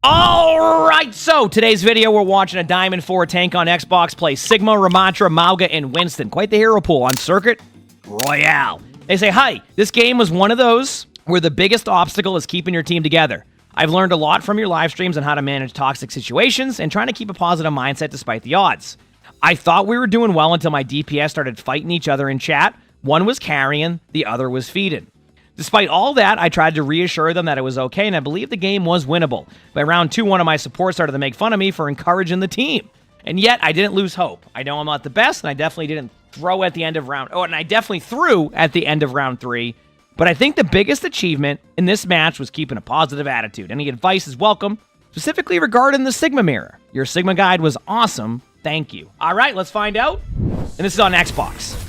Alright, so today's video we're watching a Diamond 4 tank on Xbox play Sigma, Ramattra, Mauga, and Winston. Quite the hero pool on Circuit Royale. They say, hi, this game was one of those where the biggest obstacle is keeping your team together. I've learned a lot from your live streams on how to manage toxic situations and trying to keep a positive mindset despite the odds. I thought we were doing well until my DPS started fighting each other in chat. One was carrying, the other was feeding. Despite all that, I tried to reassure them that it was okay, and I believe the game was winnable. By round 2, one of my supports started to make fun of me for encouraging the team. And yet, I didn't lose hope. I know I'm not the best, and I definitely didn't throw at the end of round... Oh, and I definitely threw at the end of round 3. But I think the biggest achievement in this match was keeping a positive attitude. Any advice is welcome, specifically regarding the Sigma mirror. Your Sigma guide was awesome. Thank you. All right, let's find out. And this is on Xbox.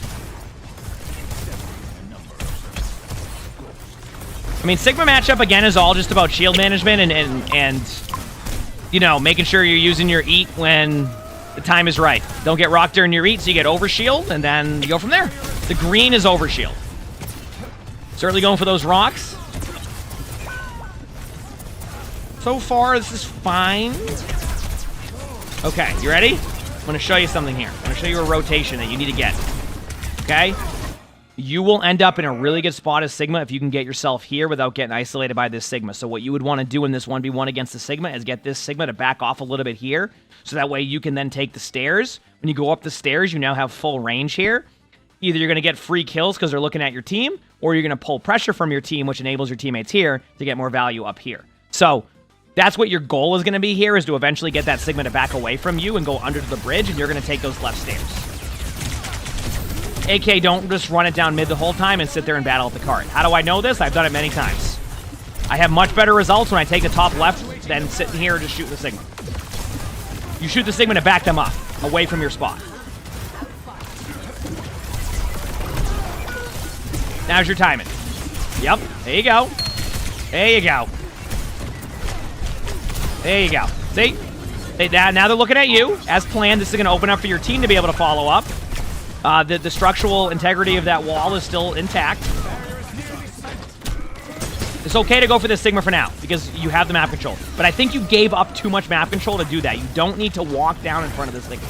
I mean, Sigma matchup, again, is all just about shield management and you know, making sure you're using your eat when the time is right. Don't get rocked during your eat, so you get overshield, and then you go from there. The green is overshield. Certainly going for those rocks. So far, this is fine. Okay, you ready? I'm going to show you something here. I'm going to show you a rotation that you need to get. Okay? You will end up in a really good spot as Sigma if you can get yourself here without getting isolated by this Sigma. So what you would want to do in this 1v1 against the Sigma is get this Sigma to back off a little bit here, so that way you can then take the stairs. When you go up the stairs, you now have full range here. Either you're going to get free kills because they're looking at your team, or you're going to pull pressure from your team, which enables your teammates here to get more value up here. So that's what your goal is going to be here, is to eventually get that Sigma to back away from you and go under to the bridge, and you're going to take those left stairs. AK, don't just run it down mid the whole time and sit there and battle at the cart. How do I know this? I've done it many times. I have much better results when I take the top left than sitting here and just shooting the Sigma. You shoot the Sigma to back them up, away from your spot. Now's your timing. Yep, there you go. There you go. There you go. See? Now they're looking at you. As planned, this is going to open up for your team to be able to follow up. The structural integrity of that wall is still intact. It's okay to go for this Sigma for now, because you have the map control. But I think you gave up too much map control to do that. You don't need to walk down in front of this Sigma.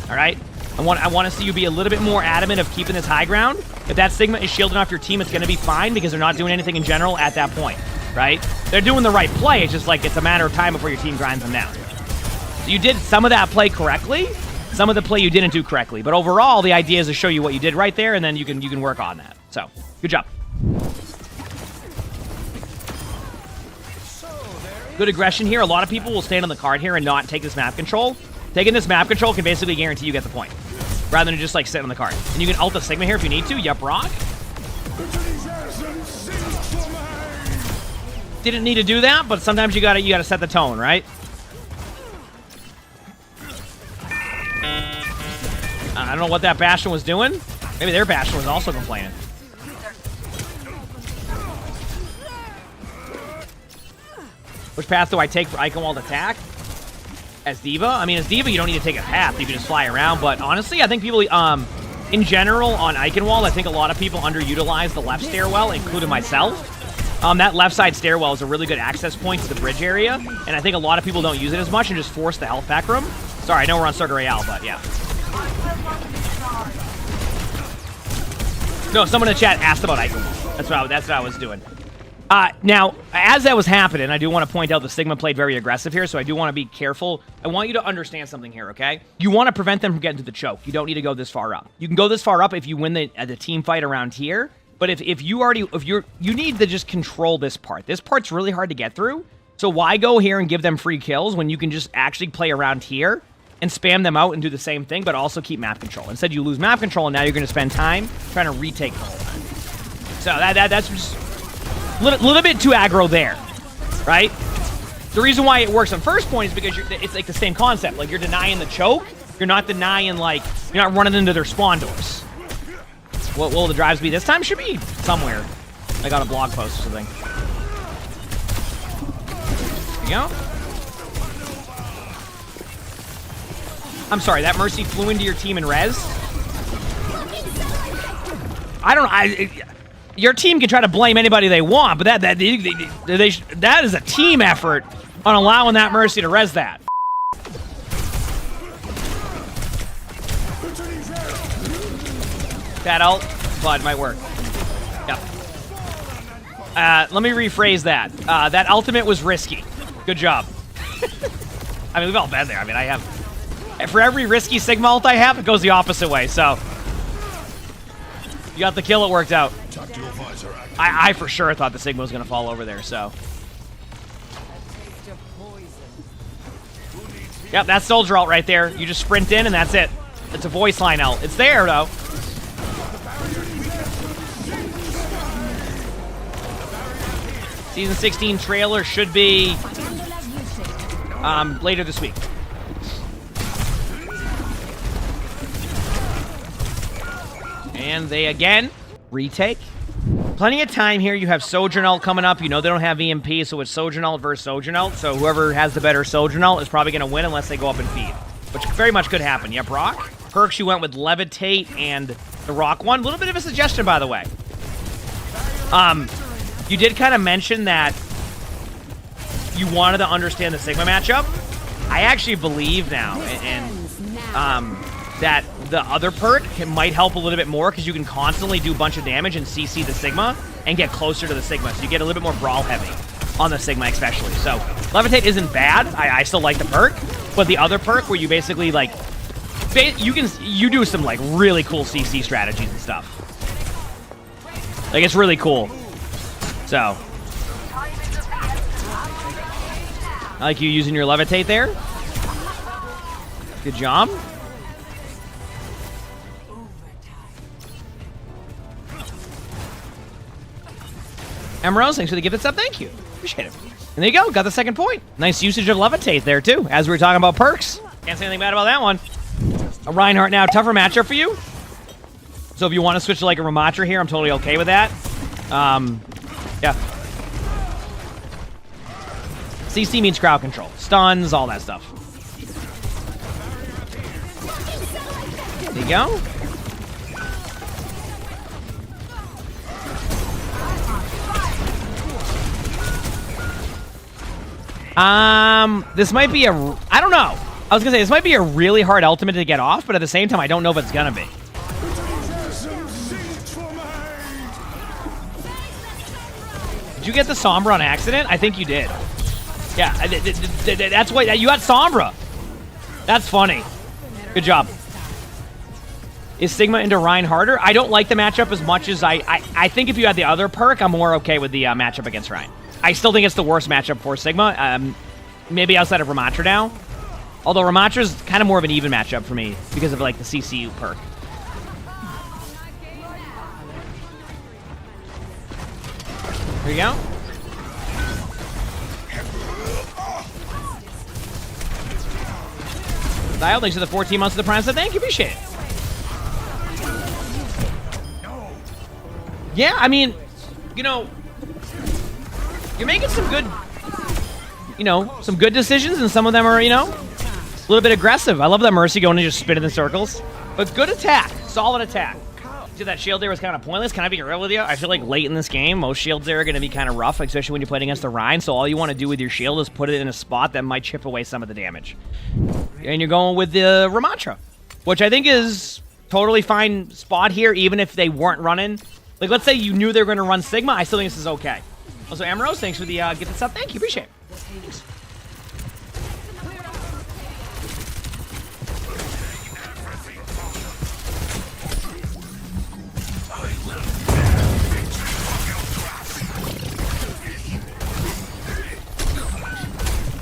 Alright? I want to see you be a little bit more adamant of keeping this high ground. If that Sigma is shielding off your team, it's going to be fine, because they're not doing anything in general at that point. Right? They're doing the right play. It's just like it's a matter of time before your team grinds them down. So you did some of that play correctly. Some of the play you didn't do correctly, but overall, the idea is to show you what you did right there, and then you can work on that. So, good job. Good aggression here. A lot of people will stand on the card here and not take this map control. Taking this map control can basically guarantee you get the point, rather than just like sit on the card. And you can ult the Sigma here if you need to. Yup, rock. Didn't need to do that, but sometimes you gotta set the tone, right? I don't know what that Bastion was doing. Maybe their Bastion was also complaining. Which path do I take for Eichenwald attack? As D.Va? I mean, as D.Va, you don't need to take a path. You can just fly around. But honestly, I think people, in general, on Eichenwald, I think a lot of people underutilize the left stairwell, including myself. That left side stairwell is a really good access point to the bridge area. And I think a lot of people don't use it as much and just force the health back room. Sorry, I know we're on Circuit Royale, but yeah. No, someone in the chat asked about Eichenwald. That's what I was doing. Now, as that was happening, I do want to point out the Sigma played very aggressive here, so I do want to be careful. I want you to understand something here, okay? You want to prevent them from getting to the choke. You don't need to go this far up. You can go this far up if you win the team fight around here, but if you need to just control this part. This part's really hard to get through, so why go here and give them free kills when you can just actually play around here and spam them out and do the same thing, but also keep map control. Instead, you lose map control, and now you're going to spend time trying to retake the whole time. So that's just a little bit too aggro there, right? The reason why it works on first point is because it's like the same concept. Like, you're denying the choke. You're not denying, like, you're not running into their spawn doors. What will the drives be this time? Should be somewhere. I got a blog post or something. There you go. I'm sorry, that Mercy flew into your team in res? I don't know. Your team can try to blame anybody they want, but that is a team effort on allowing that Mercy to res that. That ult, but might work. Yep. Let me rephrase that. That ultimate was risky. Good job. I mean, we've all been there. I mean, I have... For every risky Sigma ult I have, it goes the opposite way, so... You got the kill, it worked out. I for sure thought the Sigma was going to fall over there, so... Yep, that's Soldier ult right there. You just sprint in and that's it. It's a voice line ult. It's there, though. Season 16 trailer should be later this week. And they again retake. Plenty of time here. You have Sojourn ult coming up. You know they don't have EMP, so it's Sojourn ult versus Sojourn ult. So whoever has the better Sojourn ult is probably going to win unless they go up and feed, which very much could happen. Yep, Rock. Perks, you went with Levitate and the Rock one. A little bit of a suggestion, by the way. You did kind of mention that you wanted to understand the Sigma matchup. I actually believe now, that the other perk might help a little bit more because you can constantly do a bunch of damage and CC the Sigma and get closer to the Sigma. So you get a little bit more brawl heavy on the Sigma especially. So Levitate isn't bad. I still like the perk, but the other perk where you basically like, you do some like really cool CC strategies and stuff. Like it's really cool. So, I like you using your Levitate there. Good job. Emerald, thanks for the gifted sub. Thank you. Appreciate it. And there you go. Got the second point. Nice usage of Levitate there, too, as we were talking about perks. Can't say anything bad about that one. A Reinhardt now. Tougher matchup for you. So if you want to switch to like a Ramattra here, I'm totally okay with that. Yeah. CC means crowd control. Stuns, all that stuff. There you go. This might be a... I don't know. I was gonna say, this might be a really hard ultimate to get off, but at the same time, I don't know if it's gonna be. Did you get the Sombra on accident? I think you did. Yeah, that's why you got Sombra. That's funny. Good job. Is Sigma into Ryan harder? I don't like the matchup as much as I think if you had the other perk, I'm more okay with the matchup against Ryan. I still think it's the worst matchup for Sigma. Maybe outside of Ramattra now. Although Ramatra's kind of more of an even matchup for me because of like the CCU perk. There you go. Dial, thanks for the 14 months of the Prime. So thank you, appreciate it. Yeah, I mean, you know, you're making some good, some good decisions, and some of them are, a little bit aggressive. I love that Mercy going and just spinning in circles. But good attack. Solid attack. Dude, that shield there was kind of pointless. Can I be real with you? I feel like late in this game, most shields there are going to be kind of rough, especially when you're playing against the Rhine. So all you want to do with your shield is put it in a spot that might chip away some of the damage. And you're going with the Ramattra, which I think is totally fine spot here, even if they weren't running. Like, let's say you knew they were going to run Sigma. I still think this is okay. Also, Ambrose, thanks for the gifted sub. Thank you. Appreciate it. Thanks.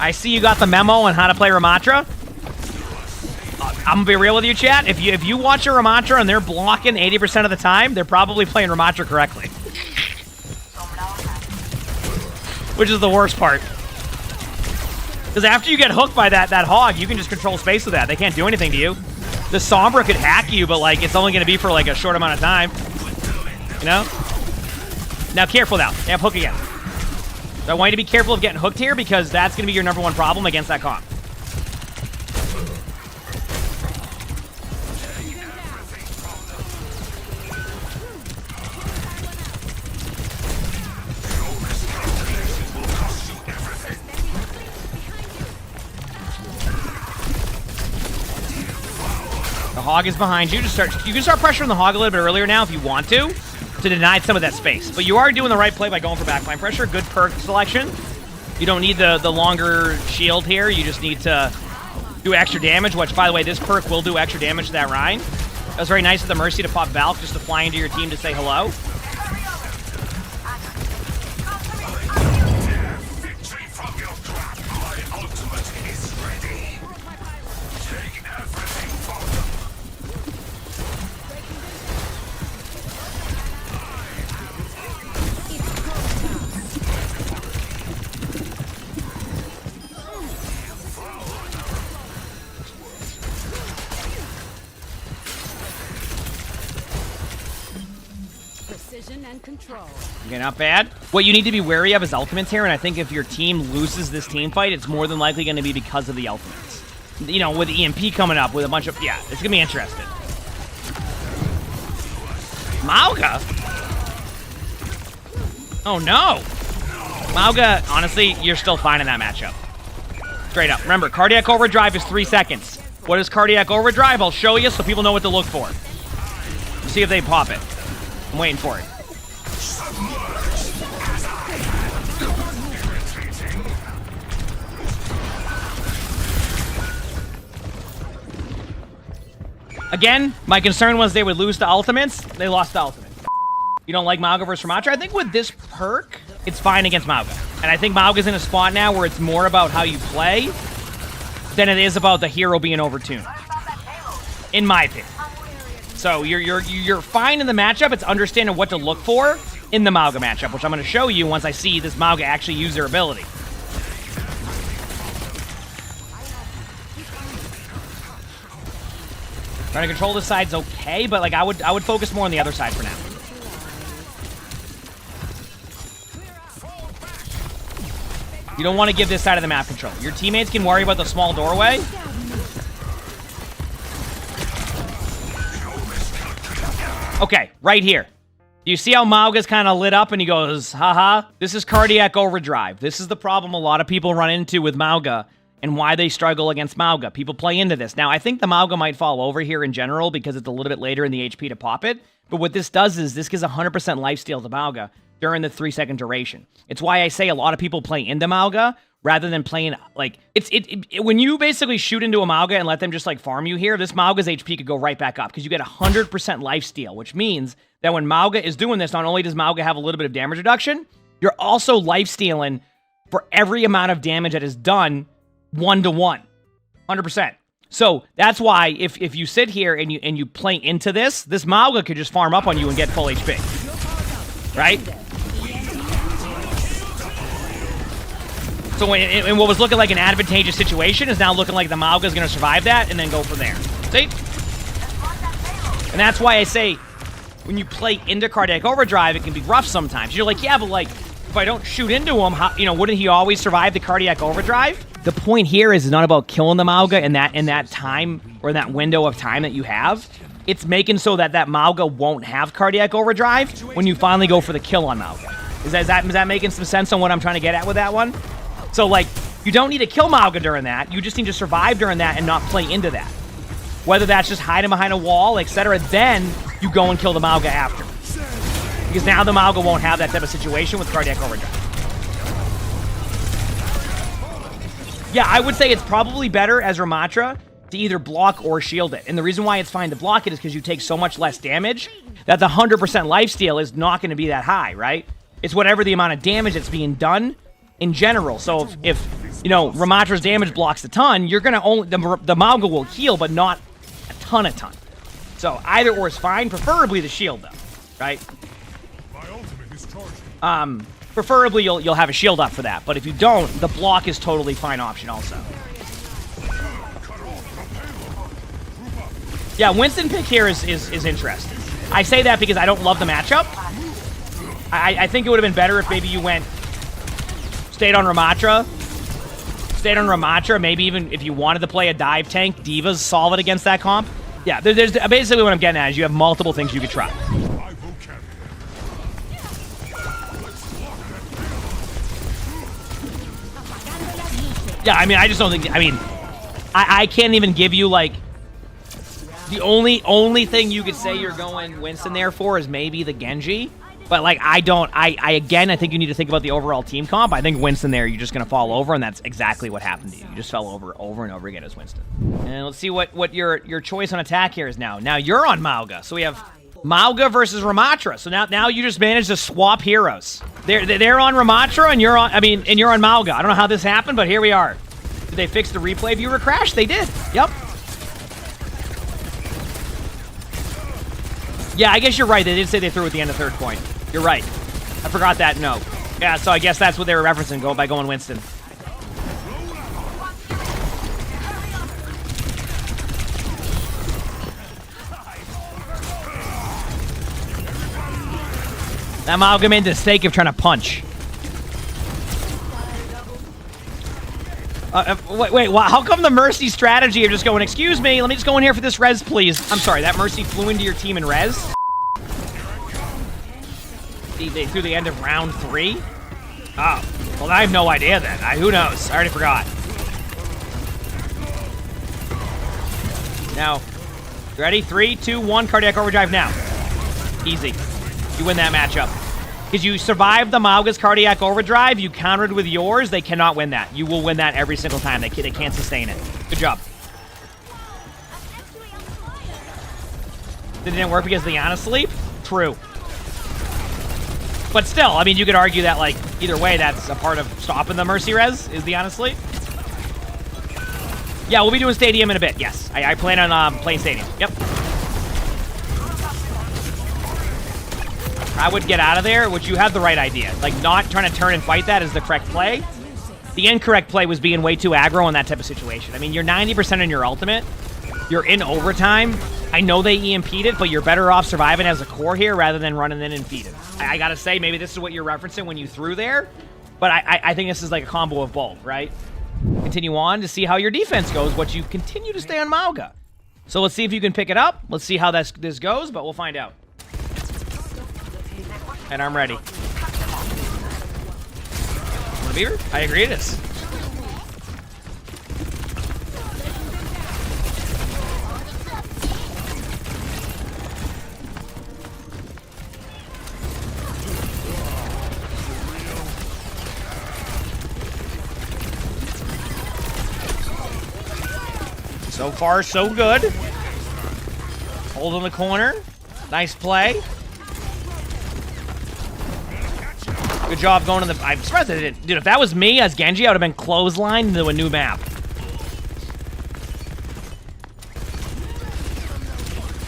I see you got the memo on how to play Ramattra. I'm gonna be real with you, chat. If you watch a Ramattra and they're blocking 80% of the time, they're probably playing Ramattra correctly. Which is the worst part. Because after you get hooked by that hog, you can just control space with that. They can't do anything to you. The Sombra could hack you, but like it's only gonna be for like a short amount of time. Now careful now. They have hook again. So I want you to be careful of getting hooked here because that's going to be your #1 problem against that comp. Hog is behind you. You can start pressuring the Hog a little bit earlier now if you want to deny some of that space. But you are doing the right play by going for backline pressure. Good perk selection. You don't need the longer shield here. You just need to do extra damage, which, by the way, this perk will do extra damage to that Rhine. That was very nice of the Mercy to pop Valk just to fly into your team to say hello. And control. Okay, not bad. What you need to be wary of is ultimates here, and I think if your team loses this team fight, it's more than likely going to be because of the ultimates. You know, with EMP coming up with a bunch of... Yeah, it's going to be interesting. Mauga? Oh, no. Mauga, honestly, you're still fine in that matchup. Straight up. Remember, cardiac overdrive is 3 seconds. What is cardiac overdrive? I'll show you so people know what to look for. See if they pop it. I'm waiting for it. Again, my concern was they would lose the ultimates. They lost the ultimates. You don't like Mauga versus Ramattra? I think with this perk, it's fine against Mauga. And I think Mauga's in a spot now where it's more about how you play than it is about the hero being overtuned. In my opinion. So you're fine in the matchup. It's understanding what to look for in the Mauga matchup, which I'm going to show you once I see this Mauga actually use their ability. Trying to control this side's okay, but like I would focus more on the other side for now. You don't want to give this side of the map control. Your teammates can worry about the small doorway. Okay, right here. You see how Mauga's kind of lit up and he goes, haha, this is cardiac overdrive. This is the problem a lot of people run into with Mauga and why they struggle against Mauga. People play into this. Now, I think the Mauga might fall over here in general because it's a little bit later in the HP to pop it. But what this does is this gives 100% lifesteal to Mauga during the 3-second duration. It's why I say a lot of people play into Mauga rather than playing, like, when you basically shoot into a Mauga and let them just, like, farm you here, this Mauga's HP could go right back up because you get 100% lifesteal, which means that when Mauga is doing this, not only does Mauga have a little bit of damage reduction, you're also lifestealing for every amount of damage that is done 1-to-1. 100%. So that's why if you sit here and you play into this Mauga could just farm up on you and get full HP. Right? So in what was looking like an advantageous situation is now looking like the Mauga is going to survive that and then go from there. See? And that's why I say when you play into cardiac overdrive, it can be rough sometimes. You're like, yeah, but like if I don't shoot into him, how, wouldn't he always survive the cardiac overdrive? The point here is not about killing the Mauga in that time or that window of time that you have. It's making so that Mauga won't have cardiac overdrive when you finally go for the kill on Mauga. Is that making some sense on what I'm trying to get at with that one? So, like, you don't need to kill Mauga during that. You just need to survive during that and not play into that. Whether that's just hiding behind a wall, etc., then you go and kill the Mauga after. Because now the Mauga won't have that type of situation with cardiac overdrive. Yeah, I would say it's probably better as Ramattra to either block or shield it. And the reason why it's fine to block it is because you take so much less damage that the 100% lifesteal is not going to be that high, right? It's whatever the amount of damage that's being done in general. So if Ramattra's damage blocks a ton, you're going to only... The Mauga will heal, but not a ton. So either or is fine. Preferably the shield, though, right? Preferably you'll have a shield up for that. But if you don't, the block is totally fine option also. Yeah, Winston pick here is interesting. I say that because I don't love the matchup. I think it would have been better if maybe you stayed on Ramattra, maybe even if you wanted to play a dive tank, Divas solve it against that comp. Yeah, there's basically what I'm getting at is you have multiple things you could try. Yeah, I mean, I just don't think, I can't even give you, like, The only thing you could say you're going Winston there for is maybe the Genji. But, like, I think you need to think about the overall team comp. I think Winston there, you're just going to fall over, and that's exactly what happened to you. You just fell over and over again as Winston. And let's see what your choice on attack here is now. Now you're on Mauga. So we have Mauga versus Ramattra. So now you just managed to swap heroes. They're on Ramattra, and you're on Mauga. I don't know how this happened, but here we are. Did they fix the replay viewer crash? They did. Yep. Yeah, I guess you're right. They did say they threw at the end of third point. You're right. I forgot that note. Yeah, so I guess that's what they were referencing by going Winston. That Mauga made the mistake of trying to punch. Wait, how come the Mercy strategy of just going, excuse me, let me just go in here for this res, please. I'm sorry, that Mercy flew into your team in res? Through the end of round 3? Oh, well, I have no idea then. Who knows? I already forgot. Now, ready? 3, 2, 1, cardiac overdrive now. Easy. You win that matchup. Because you survived the Mauga's cardiac overdrive, you countered with yours, they cannot win that. You will win that every single time. They can't sustain it. Good job. Did it work because of the Ana sleep? True. But still, I mean, you could argue that, like, either way, that's a part of stopping the Mercy res, is the Ana sleep. Yeah, we'll be doing Stadium in a bit, yes. I plan on playing Stadium. Yep. I would get out of there, which you have the right idea. Like, not trying to turn and fight that is the correct play. The incorrect play was being way too aggro in that type of situation. I mean, you're 90% in your ultimate. You're in overtime. I know they EMP'd it, but you're better off surviving as a core here rather than running in and feeding. I gotta say, maybe this is what you're referencing when you threw there, but I think this is like a combo of both, right? Continue on to see how your defense goes, what you continue to stay on Mauga. So let's see if you can pick it up. Let's see how this goes, but we'll find out. And I'm ready. Beaver? I agree it is. So far, so good. Hold on the corner. Nice play. Good job going to the... I'm surprised I didn't... Dude, if that was me as Genji, I would have been clotheslined into a new map.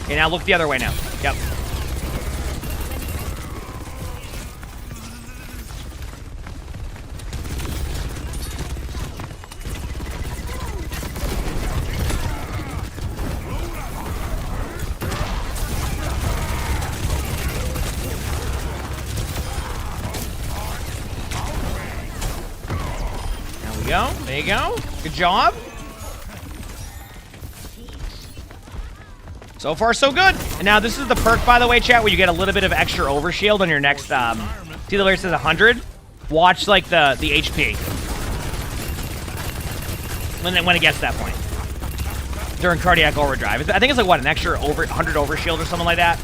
Okay, now look the other way now. Yep. There you go. Good job. So far, so good. And now this is the perk, by the way, chat, where you get a little bit of extra overshield on your next, see the where it says 100? Watch, like, the HP. When it gets to that point. During cardiac overdrive. I think it's like, what, an extra 100 overshield or something like that?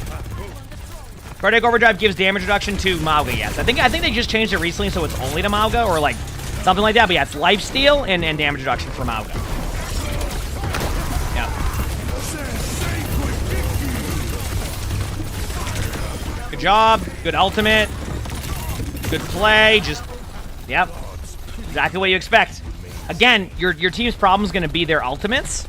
Cardiac overdrive gives damage reduction to Mauga, yes. I think they just changed it recently, so it's only to Mauga, or, like, something like that, but yeah, it's lifesteal and damage reduction for Mauga. Yeah. Good job. Good ultimate. Good play. Just, yep. Exactly what you expect. Again, your team's problem is going to be their ultimates.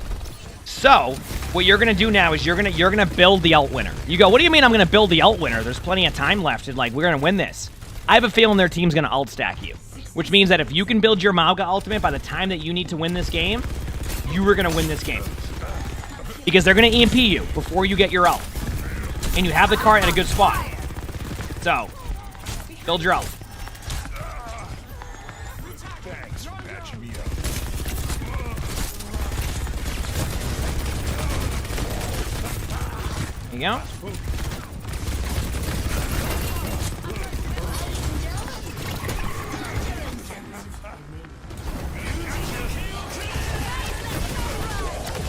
So, what you're going to do now is you're gonna build the ult winner. You go, what do you mean I'm going to build the ult winner? There's plenty of time left, and like, we're going to win this. I have a feeling their team's going to ult stack you. Which means that if you can build your Mauga ultimate by the time that you need to win this game, you are going to win this game. Because they're going to EMP you before you get your ult. And you have the cart at a good spot. So, build your ult. There you go.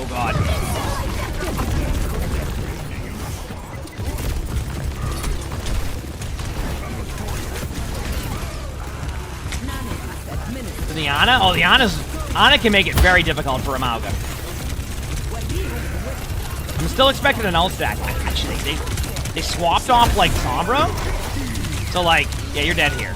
Oh, God. Oh, the Ana can make it very difficult for a Mauga. I'm still expecting an ult stack. Actually, they swapped off, like, Sombra. So, like, yeah, you're dead here.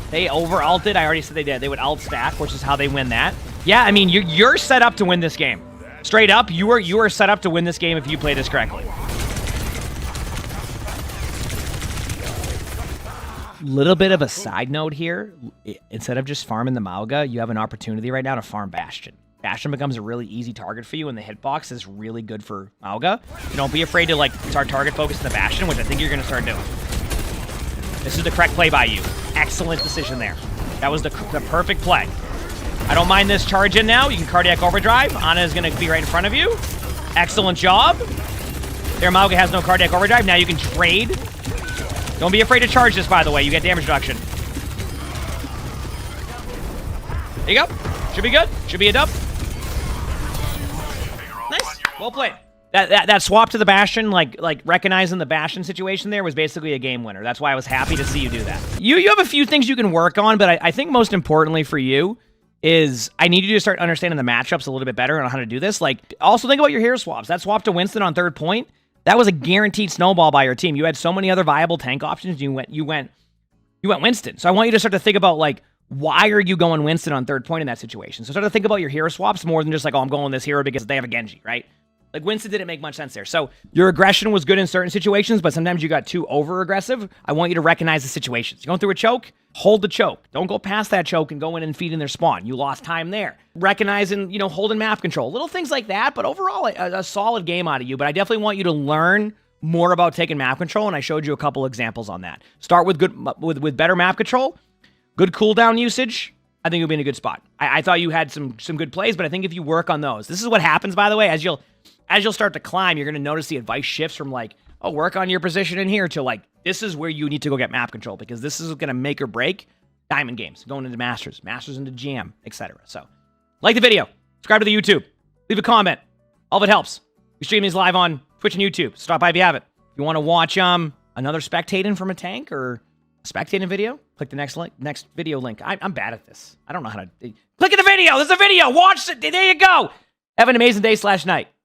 They over-ulted. I already said they did. They would ult stack, which is how they win that. Yeah, I mean, you're set up to win this game. Straight up, you are set up to win this game if you play this correctly. Little bit of a side note here. Instead of just farming the Mauga, you have an opportunity right now to farm Bastion. Bastion becomes a really easy target for you, and the hitbox is really good for Mauga. You don't be afraid to, like, start target focusing the Bastion, which I think you're going to start doing. This is the correct play by you. Excellent decision there. That was the perfect play. I don't mind this charge in now. You can cardiac overdrive. Ana is going to be right in front of you. Excellent job. There, Mauga has no cardiac overdrive. Now you can trade. Don't be afraid to charge this, by the way. You get damage reduction. There you go. Should be good. Should be a dub. Nice. Well played. That swap to the Bastion, like recognizing the Bastion situation there was basically a game winner. That's why I was happy to see you do that. You have a few things you can work on, but I think most importantly for you is I need you to start understanding the matchups a little bit better and how to do this. Like, also think about your hero swaps. That swap to Winston on third point, that was a guaranteed snowball by your team. You had so many other viable tank options. You went Winston. So I want you to start to think about, like, why are you going Winston on third point in that situation? So start to think about your hero swaps more than just like, oh, I'm going this hero because they have a Genji, right? Like, Winston didn't make much sense there. So your aggression was good in certain situations, but sometimes you got too over-aggressive. I want you to recognize the situations. You're going through a choke, hold the choke. Don't go past that choke and go in and feed in their spawn. You lost time there. Recognizing, you know, holding map control. Little things like that, but overall, a solid game out of you. But I definitely want you to learn more about taking map control, and I showed you a couple examples on that. Start with with better map control, good cooldown usage. I think you'll be in a good spot. I thought you had some good plays, but I think if you work on those, this is what happens, by the way, as you'll start to climb, you're going to notice the advice shifts from, like, oh, work on your position in here to, like, this is where you need to go get map control because this is going to make or break diamond games, going into Masters into Jam, etc. So, like the video, subscribe to the YouTube, leave a comment. All of it helps. We stream these live on Twitch and YouTube. Stop by if you have it. If you want to watch another spectating from a tank or a spectating video, click the next video link. I'm bad at this. I don't know how to... Click at the video. There's a video. Watch it. There you go. Have an amazing day/night.